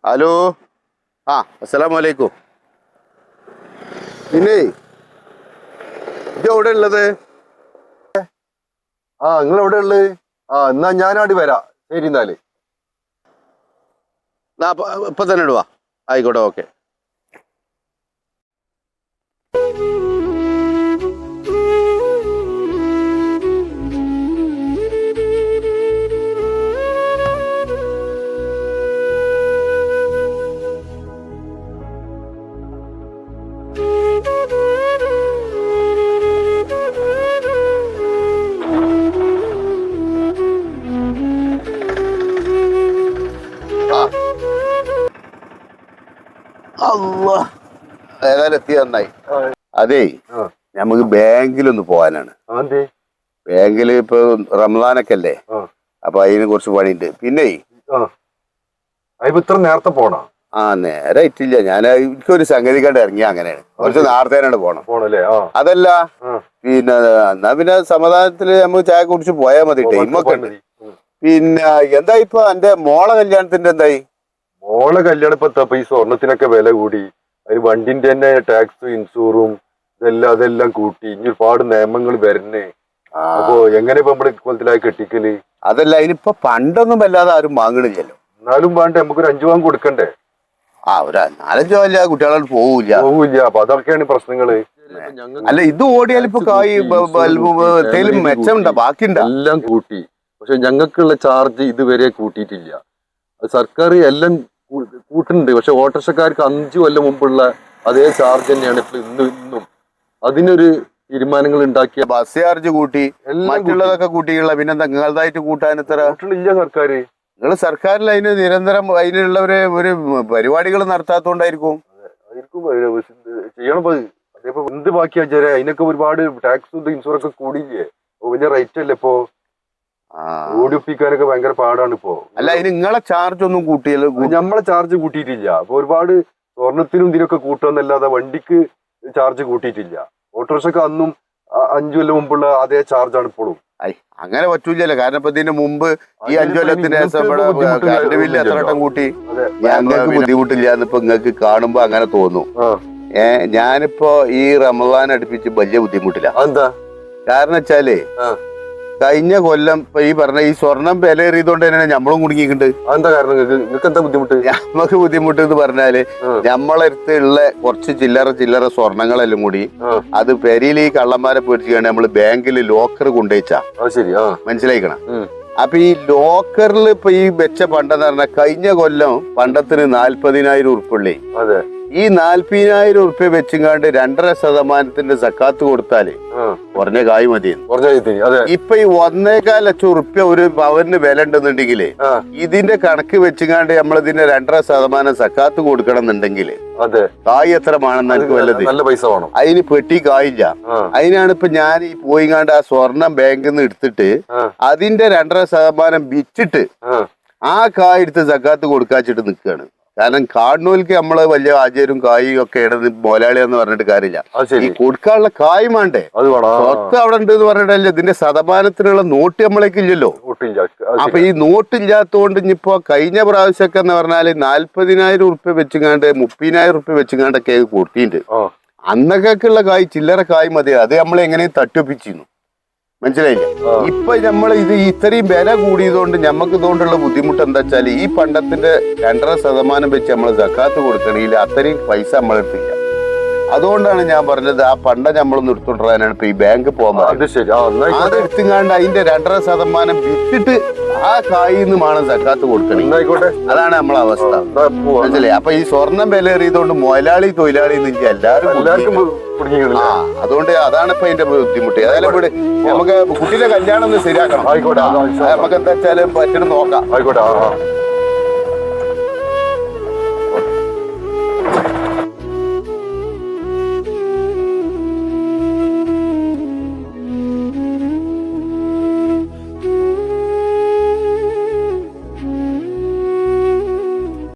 Hello. അസ്സലാമു അലൈക്കും. പിന്നെ ഇത് എവിടെ ഉള്ളത്? നിങ്ങൾ എവിടെ ഉള്ളത്? എന്നാ ഞാനാടി വരാം. ശരി എന്നാല് ഇപ്പൊ തന്നെ ഇടുവാ. ആയിക്കോട്ടെ, ഓക്കെ. ഏതായാലും എത്തി നന്നായി. അതേ, നമുക്ക് ബാങ്കിലൊന്ന് പോകാനാണ്. ബാങ്കില് ഇപ്പൊ റംസാനൊക്കെ അല്ലേ, അപ്പൊ അതിന് കുറച്ച് പണിയുണ്ട്. പിന്നെ ഇത്ര നേരത്തെ പോണ? നേരെ ഇറ്റില്ല. ഞാൻ എനിക്കൊരു സംഗതി കണ്ട് ഇറങ്ങിയ അങ്ങനെയാണ്. കുറച്ച് നേരത്തേനാണ് പോണല്ലേ. അതല്ല, പിന്നെ എന്നാ പിന്നെ സമാധാനത്തില് നമുക്ക് ചായ കുടിച്ച് പോയാൽ മതി. ടൈമൊക്കെ ഉണ്ട്. പിന്നെ എന്താ ഇപ്പൊ എന്റെ മോളെ കല്യാണത്തിന്റെ എന്തായി? മോളെ കല്യാണം ഇപ്പൊ ഈ സ്വർണത്തിനൊക്കെ വില കൂടി, അതിന് വണ്ടിന്റെ തന്നെ ടാക്സ്, ഇൻഷൂറും അതെല്ലാം കൂട്ടി. ഇനി ഒരുപാട് നിയമങ്ങൾ വരണേ. അപ്പൊ എങ്ങനെ ഇപ്പൊ നമ്മുടെ കൊലത്തിലായി കെട്ടിക്കല്? അതല്ല, അതിനിപ്പോ പണ്ടൊന്നും വല്ലാതെ ആരും വാങ്ങണില്ലല്ലോ. എന്നാലും വേണ്ട, നമുക്കൊരു 5 പവൻ കൊടുക്കണ്ടേ? ഒരു 4-5 പവല്ല കുട്ടികളോട് പോവില്ല. അപ്പൊ അതൊക്കെയാണ് പ്രശ്നങ്ങള്. അല്ല, ഇത് ഓടിയാൽ ഇപ്പൊ മെച്ചമുണ്ടോ? ബാക്കിയുണ്ടോ? എല്ലാം കൂട്ടി. പക്ഷെ ഞങ്ങൾക്കുള്ള ചാർജ് ഇതുവരെ കൂട്ടിയിട്ടില്ല. സർക്കാർ എല്ലാം കൂട്ടുന്നുണ്ട്. പക്ഷെ ഓട്ടോറിക്ഷക്കാർക്ക് 5 കൊല്ലം മുമ്പുള്ള അതേ ചാർജ് തന്നെയാണ് ഇപ്പൊ ഇന്നും. അതിനൊരു തീരുമാനങ്ങൾ ഉണ്ടാക്കിയ ബസ് ചാർജ് കൂട്ടി, മറ്റുള്ളതൊക്കെ കൂട്ടിയുള്ള. പിന്നെ നിങ്ങളതായിട്ട് കൂട്ടാൻ ഇത്ര ഇല്ല സർക്കാർ. നിങ്ങൾ സർക്കാരിൽ അതിന് നിരന്തരം അതിനുള്ള ഒരു പരിപാടികൾ നടത്താത്തോണ്ടായിരിക്കും. ചെയ്യണം. അതേപ്പോ എന്ത് ബാക്കിയാ വെച്ചാൽ അതിനൊക്കെ ഒരുപാട് ടാക്സും ഇൻഷുറൻസ് ഒക്കെ കൂടിയില്ലേ. വലിയ റേറ്റ് അല്ലേ ഇപ്പൊ. ഓടിപ്പിക്കാനൊക്കെ ഭയങ്കര പാടാണ് ഇപ്പോ. അല്ല, അതിന് നിങ്ങളെ ചാർജ് ഒന്നും കൂട്ടിയല്ലോ? നമ്മളെ ചാർജ് കൂട്ടിയിട്ടില്ല. അപ്പൊ ഒരുപാട് സ്വർണത്തിനും ഇതിനൊക്കെ കൂട്ടുകയെന്നല്ലാതെ വണ്ടിക്ക് ചാർജ് കൂട്ടിയിട്ടില്ല. ഓട്ടോറിക്ഷക്ക് അന്നും 5 കൊല്ലം മുമ്പുള്ള അതേ ചാർജാണ് ഇപ്പോഴും. അങ്ങനെ പറ്റൂലല്ലോ. കാരണം ഇപ്പൊ ഇതിന് മുമ്പ് ഈ 5 കൊല്ലത്തിന് ശേഷം കറണ്ട് ബില്ല് എത്ര വട്ടം കൂട്ടി. ഞങ്ങൾക്ക് ബുദ്ധിമുട്ടില്ല എന്നിപ്പോ നിങ്ങൾക്ക് കാണുമ്പോ അങ്ങനെ തോന്നും. ഞാനിപ്പോ ഈ റമദാൻ അടുപ്പിച്ച് വലിയ ബുദ്ധിമുട്ടില്ല. എന്താ കാരണം വെച്ചാല് കഴിഞ്ഞ കൊല്ലം ഇപ്പൊ ഈ പറഞ്ഞ ഈ സ്വർണം വില ഏറിയതുകൊണ്ട് തന്നെ നമ്മളും കുടുങ്ങിയിട്ടുണ്ട്. എന്താ കാരണം? നിങ്ങൾക്ക് എന്താ ബുദ്ധിമുട്ട്? നമുക്ക് ബുദ്ധിമുട്ട് എന്ന് പറഞ്ഞാല് നമ്മളടുത്തുള്ള കുറച്ച് ചില്ലറ സ്വർണങ്ങളെല്ലാം കൂടി അത് പെരിയിൽ ഈ കള്ളന്മാരെ പേടിച്ചാണ് നമ്മള് ബാങ്കിൽ ലോക്കർ കൊണ്ടുവച്ചാ. മനസ്സിലായിക്കണം. അപ്പൊ ഈ ലോക്കറിൽ ഇപ്പൊ ഈ വെച്ച പണ്ടെന്ന് പറഞ്ഞാൽ കഴിഞ്ഞ കൊല്ലം പണ്ടത്തിന് 40,000 ഉറുപ്പുള്ളി. ഈ 40,000 ഉറുപ്പ്യ വെച്ചുകാണ്ട് 2.5% സക്കാത്ത് കൊടുത്താല് കുറഞ്ഞ കായ് മതി. ഇപ്പൊ ഈ 1.25 ലക്ഷം ഉറുപ്പ്യ ഒരു പവന് വില ഉണ്ടെന്നുണ്ടെങ്കില് ഇതിന്റെ കണക്ക് വെച്ചുകാണ്ട് നമ്മളിതിന്റെ 2.5% സക്കാത്ത് കൊടുക്കണം എന്നുണ്ടെങ്കില് കായ് എത്ര വേണമെന്ന് എനിക്ക് വല്ലത് നല്ല പൈസ വേണം. അതിന് പെട്ടി കായില്ല. അതിനാണ് ഇപ്പൊ ഞാൻ ഈ പോയിങ്ങാണ്ട് ആ സ്വർണം ബാങ്കിൽ നിന്ന് എടുത്തിട്ട് അതിന്റെ 2.5% വിറ്റിട്ട് ആ കായ് എടുത്ത് സക്കാത്ത് കൊടുക്കാച്ചിട്ട് നിൽക്കുകയാണ്. കാരണം കാണുന്നവർക്ക് നമ്മള് വലിയ ആചാര്യവും കായും ഒക്കെ ഇടന്ന് മോലാളിയാന്ന് പറഞ്ഞിട്ട് കാര്യമില്ല. ഈ കൊടുക്കാനുള്ള കായ് വേണ്ടേ? സ്വത്ത് അവിടെ ഉണ്ട് എന്ന് പറഞ്ഞിട്ടല്ലേ. ഇതിന്റെ ശതമാനത്തിനുള്ള നോട്ട് നമ്മളേക്ക് ഇല്ലല്ലോ. അപ്പൊ ഈ നോട്ടില്ലാത്തോണ്ട് ഇനിയിപ്പോ കഴിഞ്ഞ പ്രാവശ്യമൊക്കെ എന്ന് പറഞ്ഞാല് 40,000 ഉറുപ്പ്യ വെച്ചുകാണ്ട് 30,000 ഉറുപ്പ്യ വെച്ചുകാണ്ടൊക്കെ കൊടുത്തിട്ടുണ്ട്. അന്നൊക്കെ ഉള്ള കായ് ചില്ലറ കായ് മതി. അത് നമ്മൾ എങ്ങനെയും തട്ടിപ്പിച്ചിരുന്നു. മനസ്സിലായില്ലേ? ഇപ്പൊ നമ്മൾ ഇത് ഇത്രയും വില കൂടിയതുകൊണ്ട് ഞമ്മക്ക് ഇതുകൊണ്ടുള്ള ബുദ്ധിമുട്ട് എന്താ വെച്ചാൽ ഈ പണ്ടത്തിന്റെ 2.5% വെച്ച് നമ്മൾ സക്കാത്ത് കൊടുക്കണമെങ്കിൽ അത്രയും പൈസ നമ്മളെടുത്തില്ല. അതുകൊണ്ടാണ് ഞാൻ പറഞ്ഞത് ആ പണ്ട നമ്മളൊന്ന് എടുത്തോണ്ടിരാനാണ് ഇപ്പൊ ഈ ബാങ്ക് പോകാൻ. അത് എടുത്തുകാണ്ട് അതിന്റെ 2.5% വിറ്റിട്ട് ആ കായിന്ന് വേണം സക്കാത്ത് കൊടുക്കണം. അതാണ് നമ്മളെ അവസ്ഥ. മനസ്സിലായി? അപ്പൊ ഈ സ്വർണം വില ഏറിയതുകൊണ്ട് മുതലാളി തൊഴിലാളി എന്നില്ല എല്ലാവർക്കും. അതുകൊണ്ട് അതാണ് ഇപ്പൊ അതിന്റെ ബുദ്ധിമുട്ട്. ഏതായാലും ഇവിടെ നമുക്ക് കുട്ടിയുടെ കല്യാണം ഒന്ന് ശരിയാക്കണം. നമുക്ക് എന്താ വെച്ചാലും പറ്റുന്ന നോക്കാം. ആയിക്കോട്ടെ.